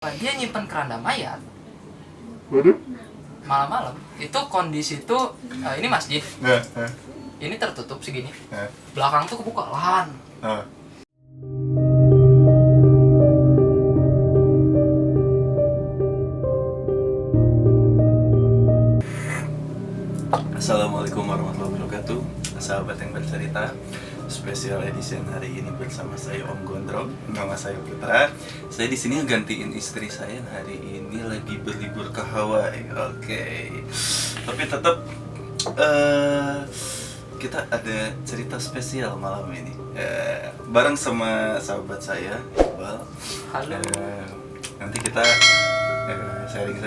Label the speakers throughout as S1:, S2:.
S1: Dia nyimpen keranda mayat.
S2: Waduh.
S1: Malam-malam itu kondisi itu ini masjid. Ini tertutup segini. Belakang tuh kebuka lahan.
S2: Assalamualaikum warahmatullahi wabarakatuh. Sahabat yang bercerita, spesial edition hari ini bersama saya Om Gondrong, nama saya Putra. Saya di sini gantiin istri saya yang hari ini lagi berlibur ke Hawaii. Oke. Tapi tetap kita ada cerita spesial malam ini. Bareng sama sahabat saya, Iqbal.
S1: Halo.
S2: Nanti kita sharing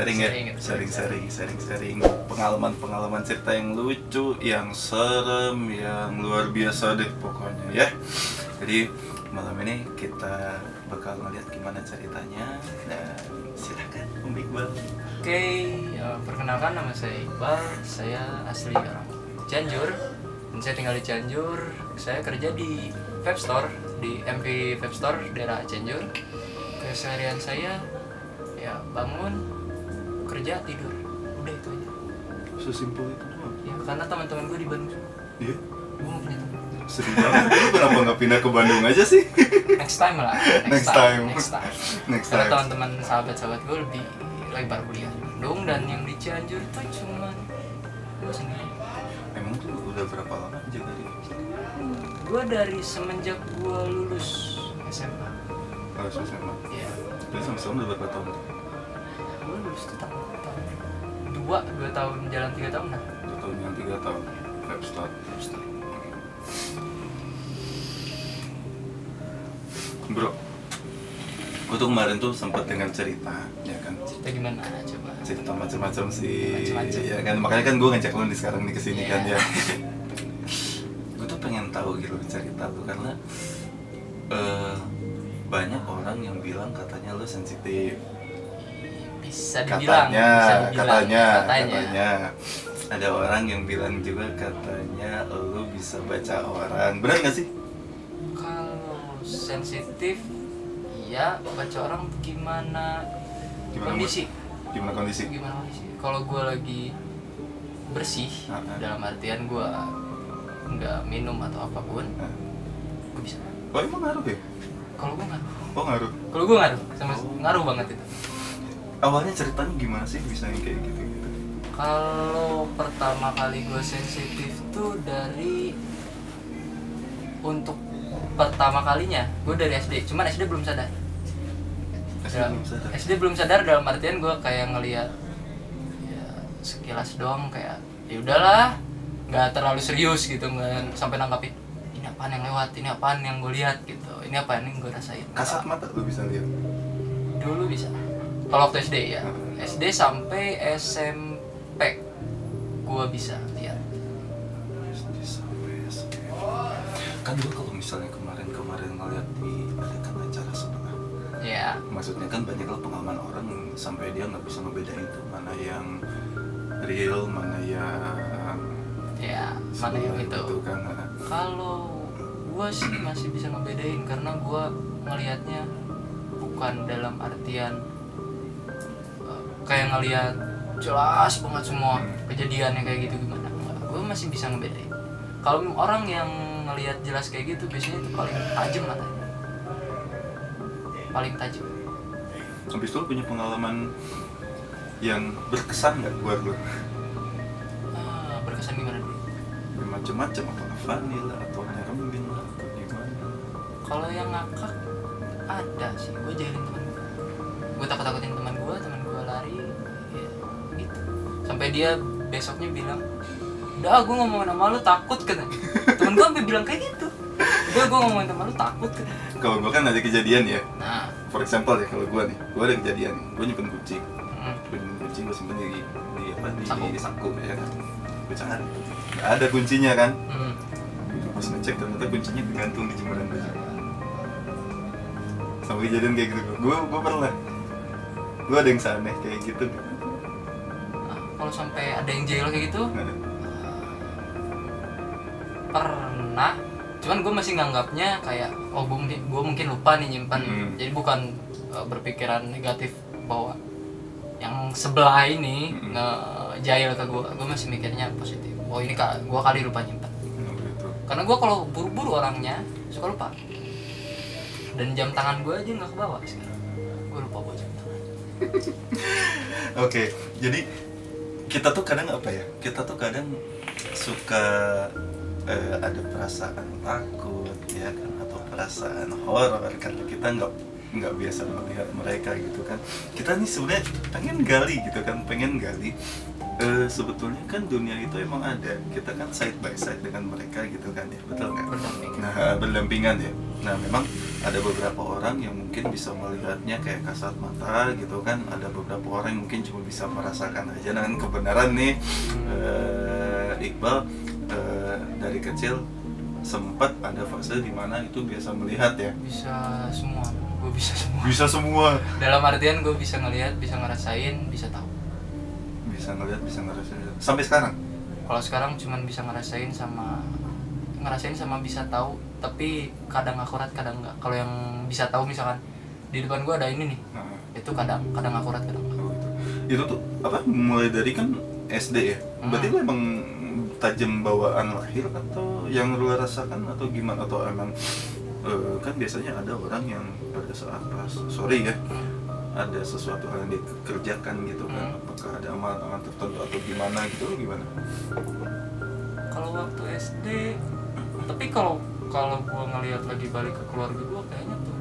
S2: pengalaman cerita yang lucu, yang serem, yang luar biasa deh pokoknya ya. Jadi malam ini kita bakal ngeliat gimana ceritanya, dan silakan Om Iqbal.
S1: Oke, perkenalkan nama saya Iqbal. Saya asli orang Cianjur dan saya tinggal di Cianjur. Saya kerja di vape store, di MP Vape Store daerah Cianjur. Keseharian saya ya bangun, kerja, tidur, udah itu aja.
S2: Sesimpel itu doang.
S1: Ya karena teman-teman gue di Bandung.
S2: Iya.
S1: Gue mau punya teman.
S2: Sedih banget. Lu kenapa nggak pindah ke Bandung aja sih?
S1: Next time lah.
S2: Next time.
S1: Karena teman-teman sahabat-sahabat gue lebih lebar kuliah di Bandung, dan yang di Cianjur tuh cuma gue sendiri.
S2: Emang tuh udah berapa lama jaga di
S1: Gue dari semenjak gue lulus SMA.
S2: Lulus SMA.
S1: Ya.
S2: Jadi sama-sama udah berapa tahun?
S1: Gue lulus tuh tahun 2 tahun jalan 3 tahun lah.
S2: 2 tahun yang 3 tahun. Vape Store. Bro, gue tuh kemarin tuh sempat dengar cerita, ya kan?
S1: Cerita gimana coba?
S2: Cerita macam-macam sih,
S1: Macam-macam.
S2: ya kan? Makanya kan gue ngajak lu nih sekarang nih kesini
S1: Yeah.
S2: kan ya. Gue tuh pengen tahu gitu cerita lu, karena banyak orang yang bilang katanya lu sensitif.
S1: Bisa dibilang.
S2: Katanya. Ada orang yang bilang juga katanya lu bisa baca orang. Benar nggak sih?
S1: Kalau sensitif, ya baca orang gimana kondisi.
S2: Gimana kondisi?
S1: Kalau gue lagi bersih, dalam artian gue nggak minum atau apapun, gue bisa.
S2: Oh emang ngaruh ya?
S1: Kalau gue ngaruh.
S2: Oh ngaruh.
S1: Kalau gue ngaruh, ngaruh banget itu.
S2: Awalnya ceritanya gimana sih bisa yang kayak gitu?
S1: Kalau pertama kali gue sensitif tuh untuk pertama kalinya gue dari SD, cuman SD belum sadar. SD belum sadar dalam artian gue kayak ngelihat ya sekilas doang, kayak ya udahlah, nggak terlalu serius gitu, nggak sampai nanggapin ini apaan yang lewat, ini apaan yang gue lihat gitu, ini apaan yang gue rasain.
S2: Kasat mata lu bisa lihat?
S1: Dulu bisa. Kalau waktu SD ya, SD sampai SMP gue bisa lihat.
S2: SD sampai SMP. Kan gue kalau misalnya kemarin ngeliat di ada kan acara sebelah.
S1: Ya.
S2: Maksudnya kan banyak lah pengalaman orang sampai dia nggak bisa ngebedain tuh mana yang real, mana yang
S1: Mana yang itu.
S2: kan.
S1: Kalau gue sih masih bisa ngebedain karena gue ngelihatnya bukan dalam artian kayak ngelihat jelas banget semua kejadiannya kayak gitu gimana. Gue masih bisa ngebedain. Kalau orang yang ngelihat jelas kayak gitu biasanya itu paling tajam matanya. Paling tajam.
S2: Habis itu lu punya pengalaman yang berkesan nggak buat lu?
S1: Berkesan gimana dulu?
S2: Macam-macam, apa funny lah, atau nyeremin lah, atau gimana?
S1: Kalau yang ngakak ada sih, gue jahilin teman gue. Gue takut-takutin teman gue lari, ya gitu. Sampai dia besoknya bilang, udah gue ngomongin sama lu takut kan? Temen gue sampai bilang kayak gitu. Gue ngomongin sama lu takut kan?
S2: Kalau gue kan ada kejadian ya.
S1: Nah,
S2: For example ya, kalau gue ada kejadian nih, gue nyimpen kucing. Gue simpen di saku ya kan. Gue cari, nggak ada kuncinya kan. Pas ngecek ternyata kuncinya digantung di jemuran baju. Sampai kejadian kayak gitu, gue pernah. Gue ada yang aneh kayak gitu.
S1: kalau sampai ada yang jahil kayak gitu,
S2: Nggak ada.
S1: pernah. Cuman gue masih nganggapnya kayak gue mungkin lupa nih nyimpan. Jadi bukan berpikiran negatif bahwa yang sebelah ini ngejail ke gue masih mikirnya positif. Oh ini gue kali lupa nyimpen.
S2: Gitu.
S1: Karena gue kalau buru-buru orangnya suka lupa. Dan jam tangan gue aja nggak kebawa sekarang. Gue lupa bawa jam tangan.
S2: Oke, jadi kita tuh kadang apa ya? Kita tuh kadang suka ada perasaan takut ya kan, atau perasaan horor karena kita nggak biasa melihat mereka gitu kan. Kita nih sebenarnya pengen gali sebetulnya kan dunia itu emang ada, kita kan side by side dengan mereka gitu kan ya, betul nggak? Berdampingan ya. Nah memang ada beberapa orang yang mungkin bisa melihatnya kayak kasat mata gitu kan, ada beberapa orang yang mungkin cuma bisa merasakan aja dengan kebenaran nih. Iqbal dari kecil sempat ada fase di mana itu biasa melihat ya.
S1: Bisa semua, gue bisa semua.
S2: Bisa semua.
S1: Dalam artian gue bisa ngelihat, bisa ngerasain, bisa tahu.
S2: Bisa ngelihat, bisa ngerasain. Sampai sekarang?
S1: Kalau sekarang cuman bisa ngerasain sama bisa tahu, tapi kadang akurat, kadang enggak. Kalau yang bisa tahu misalkan di depan gue ada ini nih, itu kadang akurat, kadang enggak.
S2: Oh, itu tuh apa? Mulai dari kan SD ya. Berarti lu emang tajam bawaan lahir atau yang lu rasakan atau gimana, atau emang kan biasanya ada orang yang pada saat ada sesuatu hal yang dikerjakan gitu kan, apakah ada amalan tertentu atau gimana gitu, gimana?
S1: Kalau waktu SD, tapi kalau gue ngelihat lagi balik ke keluarga gue kayaknya tuh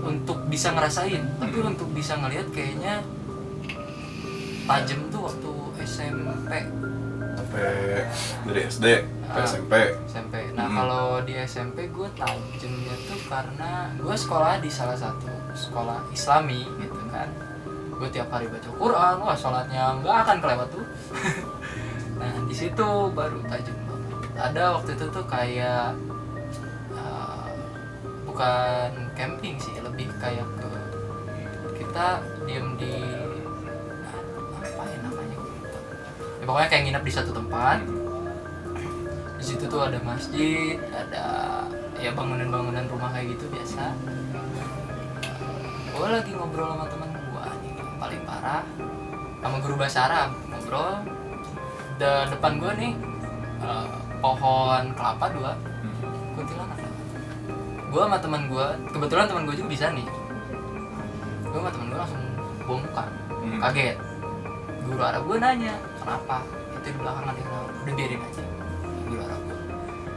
S1: untuk bisa ngerasain, tapi untuk bisa ngelihat kayaknya tajam tuh waktu SMP.
S2: Sampai dari SD ke SMP.
S1: Nah kalau di SMP gue tajamnya tuh karena gue sekolah di salah satu sekolah Islami gitu kan. Gue tiap hari baca Quran, wah sholatnya nggak akan kelewat tuh. Nah di situ baru tajam banget. Ada waktu itu tuh kayak bukan camping sih, lebih kayak ke kita diem di apa ya namanya, ya pokoknya kayak nginep di satu tempat. Di situ tuh ada masjid, ada ya bangunan-bangunan rumah kayak gitu biasa. Gue lagi ngobrol sama temen gue nih, yang paling parah, sama guru bahasa Arab ngobrol. Depan gue nih pohon kelapa 2, kuntilanak. Gue sama temen gue, kebetulan temen gue juga bisa nih. Gue sama temen gue langsung bongkar, kaget. Guru Arab gue nanya, kenapa? Itu di belakang ada yang udah biarin aja. Guru Arab gue.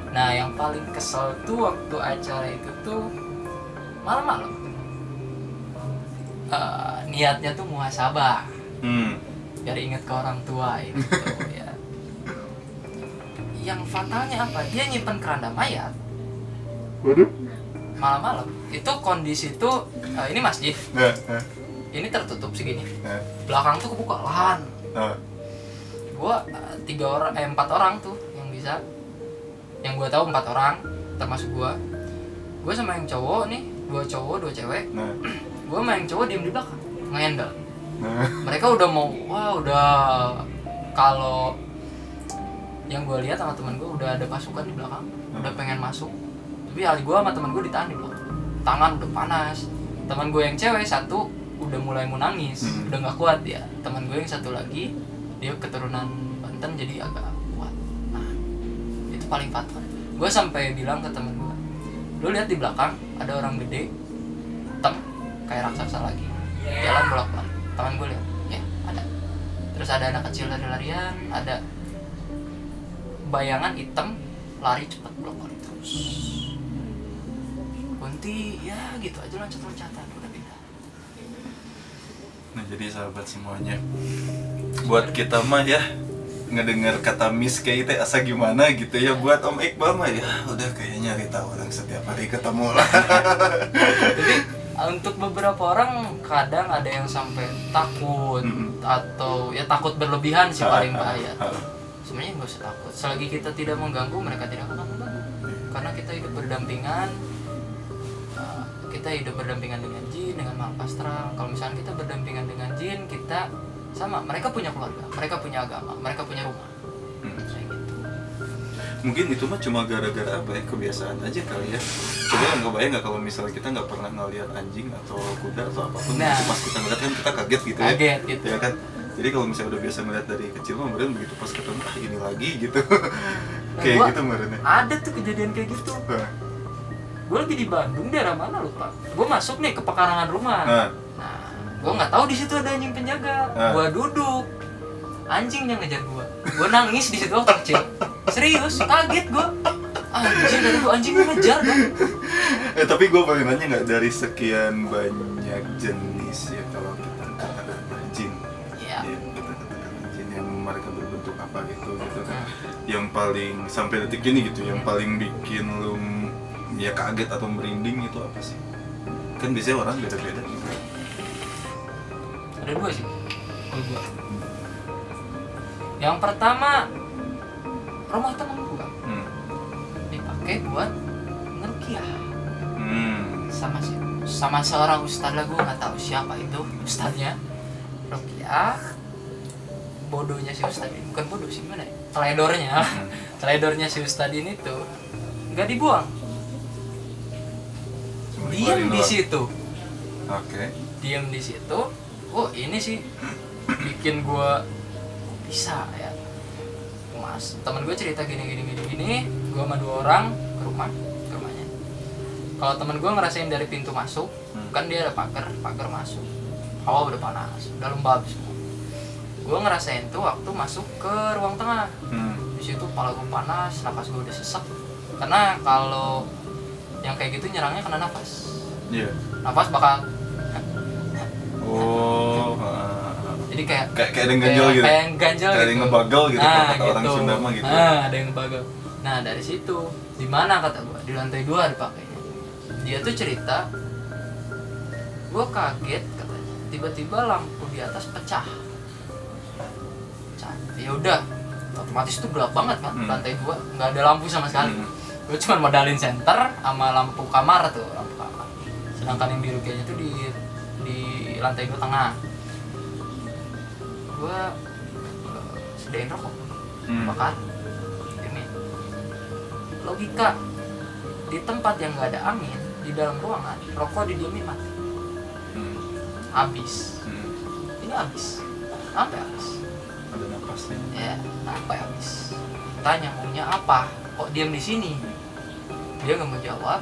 S1: Nah yang paling kesel tuh waktu acara itu tuh malam-malam. Niatnya tuh muhasabah. Biar inget ke orang tua itu ya. Yang fatalnya apa? Dia nyimpen keranda mayat. Malam-malam. Itu kondisi tuh ini masjid. Ini tertutup segini. Belakang tuh kebuka lahan. Gua 4 orang tuh yang bisa. Yang gua tahu 4 orang termasuk gua. Gua sama yang cowok nih, 2 cowok 2 cewek. Gua sama yang cowok diem di belakang, nge-handle. Mereka udah mau, kalau yang gue lihat sama teman gue udah ada pasukan di belakang, udah pengen masuk. Tapi gue sama teman gue ditahan di belakang, tangan udah panas. Teman gue yang cewek satu udah mulai mau nangis, udah nggak kuat ya. Teman gue yang satu lagi dia keturunan Banten jadi agak kuat. Nah itu paling fatal. Gue sampai bilang ke teman gue, lu lihat di belakang ada orang gede, hitam kayak raksasa lagi, jalan bolak-balik. Tangan gue lihat, ya ada. Terus ada anak kecil lari-larian, ada bayangan hitam lari cepat bolak-balik terus. Kunti ya gitu aja, loncat-loncatan udah pindah.
S2: Nah jadi sahabat semuanya, buat kita mah ya ngedengar kata miss kayak itu asa gimana gitu ya. Buat Om Iqbal mah ya udah kayak nyari tahu orang setiap hari ketemu lah.
S1: Jadi untuk beberapa orang kadang ada yang sampai takut atau ya takut berlebihan sih paling bahaya. Sebenarnya nggak usah takut. Selagi kita tidak mengganggu, mereka tidak akan mengganggu. Karena kita hidup berdampingan. Kita hidup berdampingan dengan jin, dengan makhluk astral. Kalau misalnya kita berdampingan dengan jin, kita sama. Mereka punya keluarga, mereka punya agama, mereka punya rumah. Kayak gitu.
S2: Mungkin itu mah cuma gara-gara apa ya, kebiasaan aja kali ya. Coba yang kebayang nggak kalau misalnya kita nggak pernah ngeliat anjing atau kuda atau apapun,
S1: Nah.
S2: itu pas kita ngeliat kan kita kaget gitu ya.
S1: Kaget gitu.
S2: Ya kan. Jadi kalau misalnya udah biasa ngeliat dari kecil mah meren begitu pas ketemu ini lagi gitu. Kayak
S1: Gua
S2: gitu merennya.
S1: ada tuh kejadian kayak gitu.
S2: Nah.
S1: Gue lagi di Bandung, daerah mana lupa. Gue masuk nih ke pekarangan rumah.
S2: Nah.
S1: Nah, gue nggak tahu di situ ada anjing penjaga.
S2: Nah.
S1: Gue duduk, anjingnya ngejar gue. Gue nangis di situ waktu kecil. Serius, kaget gue. Anjing, dari gue anjing ngejar kan.
S2: Tapi gue pengen nanya nggak, dari sekian banyak jenis ya kalau kita katakan anjing,
S1: Iya.
S2: ya, kita katakan anjing yang mereka berbentuk apa gitu kan, yang paling sampai detik ini gitu, yang paling bikin lu ya kaget atau merinding itu apa sih? Kan biasanya orang beda-beda gitu.
S1: Ada dua sih. Kalau gua. Yang pertama, rumah teman gua dipakai buat ngeruqyah sama seorang ustadz lah, gua nggak tahu siapa itu ustadznya. Ruqyah, bodohnya si ustadz ini, bukan bodoh sih, gimana ya? Teledornya si ustadz ini tuh nggak dibuang, diam di situ.
S2: Oke.
S1: Diam di situ. Oh, ini sih bikin gua bisa ya. Mas, teman gue cerita gini. Gua sama 2 orang ke rumahnya. Kalau teman gua ngerasain dari pintu masuk, kan dia ada pagar masuk. Hawa udah panas, udah lembab semua. Gua ngerasain tuh waktu masuk ke ruang tengah. Di situ kepala gua panas, napas gua udah sesek. Karena kalau yang kayak gitu nyerangnya kena nafas.
S2: Iya.
S1: Nafas bakal
S2: Oh.
S1: jadi kayak
S2: ada yang ganjel gitu.
S1: Kayak yang ganjel
S2: Kayak ada yang ngebagel gitu, kalau kata orang Sunda mah gitu.
S1: Ada yang ngebagel. Nah, dari situ di mana kata gua? Di lantai 2 dipakainya. Dia tuh cerita, gua kaget katanya. Tiba-tiba lampu di atas pecah. Ya udah, otomatis tuh gelap banget kan, lantai 2 nggak ada lampu sama sekali. Gue cuma modalin senter sama lampu kamar. Sedangkan yang biru kayaknya tuh di lantai 2 tengah. Gue sedain rokok, bakar, diemin. Logika, di tempat yang nggak ada angin, di dalam ruangan, rokok didiemin mati. Habis. Ini habis. Sampai habis.
S2: Ada napasnya.
S1: Ya, sampai habis. Tanya maunya apa? Kok diam di sini? Dia nggak mau jawab.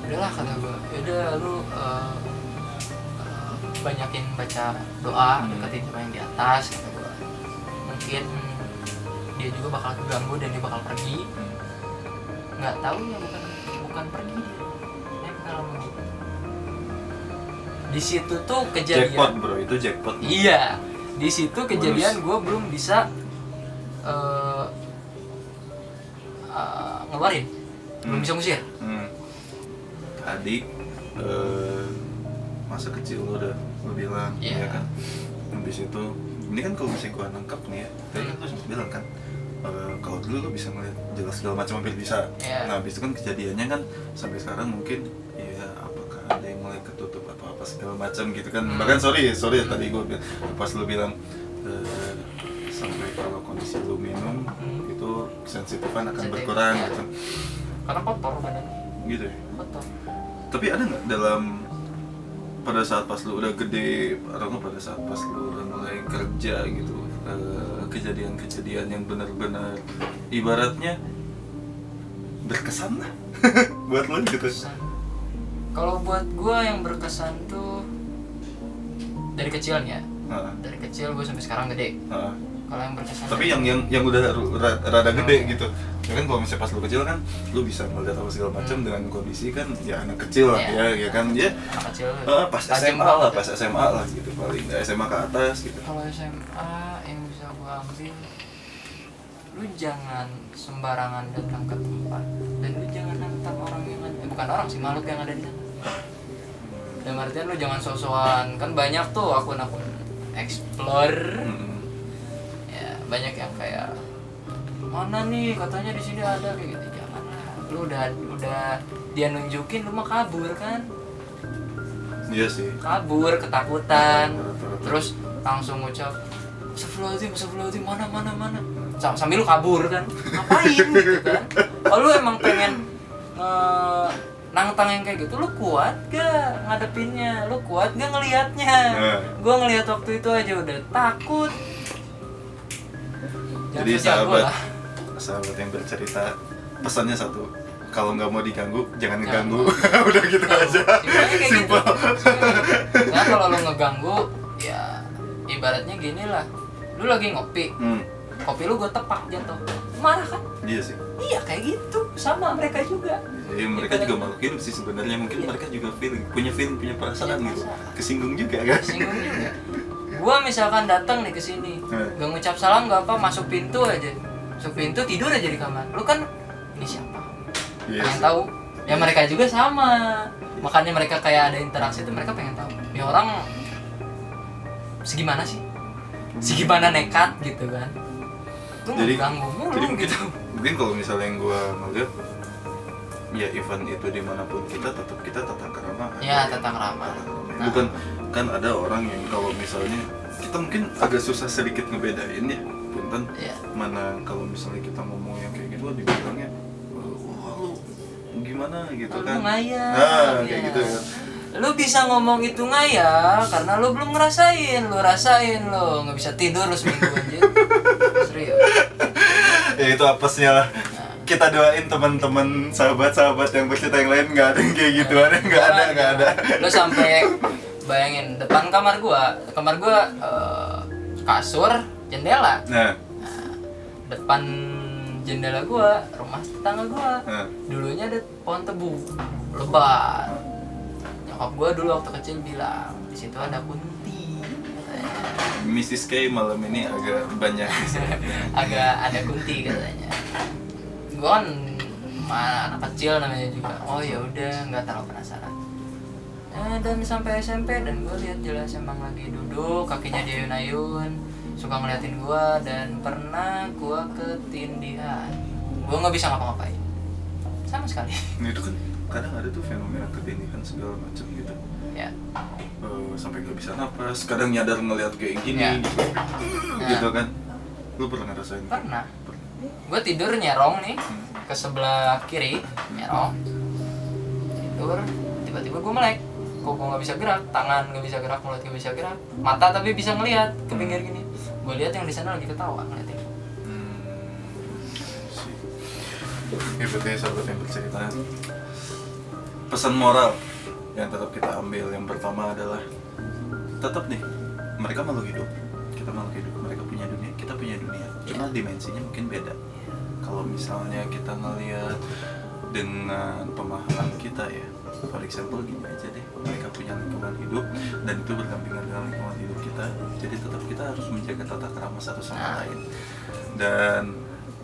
S1: Udahlah kata gue, yaudah lu banyakin baca doa, deketin sama yang di atas kata gue. Mungkin dia juga bakal keganggu dan dia bakal pergi. Nggak tahu ya, bukan pergi dia. Nempel sama gue. Di situ tuh kejadian.
S2: Jackpot bro, itu jackpot.
S1: Iya, di situ kejadian gue belum bisa ngeluarin, belum bisa ngusir.
S2: Tadi masa kecil lo bilang, ya kan, habis itu ini kan kalau misalnya gue nangkep nih ya, tadi kan lo sempat bilang kan, kalau dulu lo bisa ngeliat jelas segala macam, hampir bisa. Nah habis itu kan kejadiannya kan sampai sekarang mungkin ya apakah ada yang mulai ketutup atau apa segala macam gitu kan. Bahkan sorry ya tadi gue pas lo bilang sampai kalau kondisi lo minum itu sensitifan akan berkurang gitu.
S1: Karena kotor badannya.
S2: Gitu ya.
S1: Kotor.
S2: Tapi ada nggak dalam pada saat pas lu udah gede atau nggak pada saat pas lu udah mulai kerja gitu, kejadian-kejadian yang benar-benar ibaratnya berkesan lah buat lu gitu?
S1: Kalau buat gue yang berkesan tuh dari kecilnya, dari kecil gue sampai sekarang gede. Kalau yang berkesan.
S2: Tapi yang udah rada gede gitu. Ya kan kalau misalnya pas lu kecil kan lu bisa melihat apa segala macam dengan kondisi kan ya anak kecil lah ya kan ya.
S1: Anak kecil.
S2: Pas SMA lah gitu paling SMA ke atas gitu.
S1: Kalau SMA yang bisa gue ambil, lu jangan sembarangan datang ke tempat dan lu jangan nantang orang yang bukan orang sih, makhluk yang ada di sana. Dan artian lu jangan sok-sokan, kan banyak tuh akun-akun explore. Ya banyak yang kayak mana nih katanya di sini ada kayak gitu, janganlah. Lu udah dia nunjukin, lu mah kabur kan?
S2: Iya sih.
S1: Kabur, ketakutan, terus langsung ngucap astagfirullahaladzim, mana. sambil lu kabur kan, ngapain gitu kan. Kalau lu emang pengen nantang yang kayak gitu, lu kuat gak ngadepinnya, lu kuat gak ngelihatnya. Gue ngelihat waktu itu aja udah takut.
S2: Jadi sahabat yang bercerita, pesannya satu, kalau nggak mau diganggu jangan ngeganggu. Udah gitu aja, simpel.
S1: Nah kalau lu ngeganggu ya ibaratnya gini lah, lu lagi ngopi, kopi lu gue tepak jatuh, marah kan?
S2: Iya sih.
S1: Iya kayak gitu, sama mereka juga.
S2: Ya, mereka juga makhluk hidup sih sebenarnya, mungkin mereka juga punya perasaan gitu, kesinggung juga kan?
S1: Kesinggung juga. Gua misalkan datang nih ke sini, gak ngucap salam gak apa, masuk pintu aja, tidur aja di kamar. Lu kan ini siapa? Pengen tahu. Ya mereka juga sama. Makanya mereka kayak ada interaksi itu, mereka pengen tahu. Ini orang segimana sih? Segimana nekat gitu kan? Lu ganggu mulu gitu.
S2: Mungkin kalau misalnya yang gue ngeliat, ya event itu dimanapun kita tata krama.
S1: Ya tata krama.
S2: Bukan kan ada orang yang kalau misalnya kita mungkin agak susah sedikit ngebedain ya, punten. Mana kalau misalnya kita ngomong yang kayak gitu dibilangnya, wah lu gimana gitu kan?
S1: Lu ngayal.
S2: Kayak gitu kan.
S1: Lu bisa ngomong itu ngayal karena lu belum ngerasain, lu rasain lo nggak bisa tidur lu seminggu aja. Serius.
S2: Ya itu apesnya lah. Kita doain teman-teman sahabat-sahabat yang bercerita yang lain nggak ada yang kayak gitu, nggak ada.
S1: Lu sampai bayangin depan kamar gua kasur, jendela. Nah, depan jendela gua rumah tetangga gua. Dulunya ada pohon tebu lebat. Nyokap gua dulu waktu kecil bilang di situ ada kunti.
S2: Mrs. K malam ini agak banyak
S1: agak ada kunti katanya. Gua kan anak kecil namanya juga. Oh ya udah, nggak terlalu penasaran. Dan sampai SMP dan gue lihat jelas emang lagi duduk, kakinya diayun-ayun, suka ngeliatin gue, dan pernah gue ketindihan. Gue nggak bisa ngapa-ngapain sama sekali.
S2: Nah itu kan kadang ada tuh fenomena ketindihan segala macam gitu.
S1: Ya.
S2: Sampai nggak bisa napas, kadang nyadar ngeliat kayak gini gitu. Gitu kan. Lu pernah ngerasain?
S1: Pernah. Gue tidur nyerong nih ke sebelah kiri, nyerong tidur, tiba-tiba gue melek. Kok gue nggak bisa gerak, tangan nggak bisa gerak, mulut nggak bisa gerak, mata tapi bisa ngelihat ke pinggir gini. Gue lihat yang di sana lagi ketawa ngeliatin.
S2: Hebatnya sahabat yang bercerita. Pesan moral yang tetap kita ambil yang pertama adalah tetap nih, mereka makhluk hidup, kita makhluk hidup, mereka punya dunia, kita punya dunia, cuma dimensinya mungkin beda. Kalau misalnya kita ngelihat dengan pemahaman kita ya, for example gini aja deh, mereka punya lingkungan hidup dan itu berdampingan dengan lingkungan hidup kita, jadi tetap kita harus menjaga tata krama satu sama lain. Dan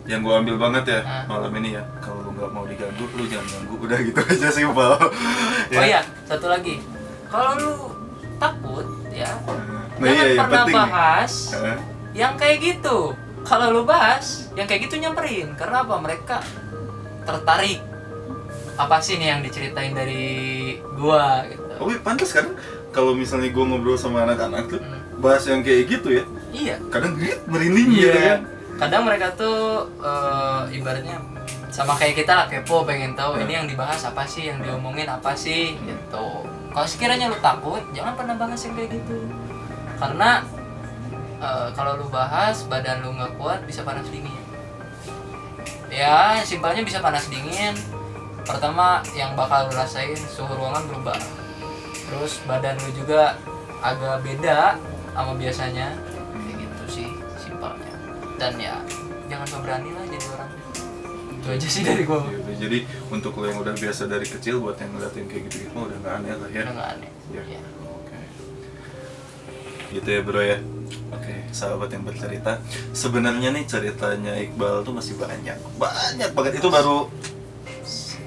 S2: yang gue ambil banget ya malam ini ya, kalau lu nggak mau diganggu, lu jangan ganggu, udah gitu aja simpel.
S1: Ya. Oh iya, satu lagi, kalau lu takut ya,
S2: nah,
S1: jangan pernah
S2: penting
S1: bahas yang kayak gitu. Kalau lu bahas yang kayak gitu nyamperin, karena apa? Mereka tertarik. Apa sih nih yang diceritain dari gua gitu.
S2: Oh iya, pantas kan kalau misalnya gua ngobrol sama anak-anak tuh bahas yang kayak gitu ya.
S1: Iya.
S2: Kadang merinding gitu ya.
S1: Kadang mereka tuh ibaratnya sama kayak kita lah, kepo, pengen tahu ini yang dibahas apa sih, yang diomongin apa sih gitu. Kalau sekiranya lu takut, jangan pernah bahas yang kayak gitu. Karena kalau lu bahas, badan lu nggak kuat, bisa panas dingin. Ya, simpelnya bisa panas dingin. Pertama, yang bakal lu rasain suhu ruangan berubah. Terus badan lu juga agak beda sama biasanya. Kayak gitu sih simpelnya. Dan ya, jangan so berani lah jadi orang. Itu aja sih dari gua.
S2: Jadi untuk lo yang udah biasa dari kecil, buat yang ngeliatin kayak gitu-gitu udah nggak aneh lah ya.
S1: Udah nggak aneh.
S2: Ya. Oke. Gitu ya bro ya. Oke, sahabat yang bercerita. Sebenarnya nih ceritanya Iqbal tuh masih banyak banget. Itu baru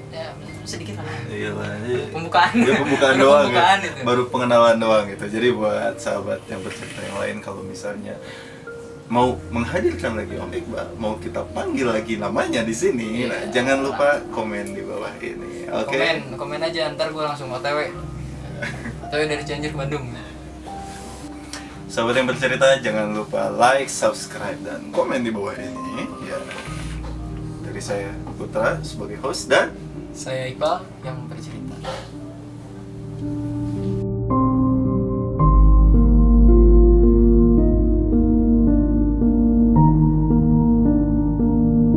S1: ya, sedikit lah.
S2: Iyalah.
S1: Pembukaan.
S2: Ya pembukaan doang
S1: pembukaan
S2: ya.
S1: Itu.
S2: Baru pengenalan doang gitu. Jadi buat sahabat yang bercerita yang lain, kalau misalnya mau menghadirkan lagi Om Iqbal, mau kita panggil lagi namanya di sini, nah, jangan lupa komen di bawah ini. Oke.
S1: Komen aja, ntar gue langsung OTW. OTW dari Cianjur ke Bandung.
S2: Sahabat yang bercerita, jangan lupa like, subscribe, dan komen di bawah ini. Ya, dari saya Putra sebagai host dan
S1: Saya Iqbal yang bercerita.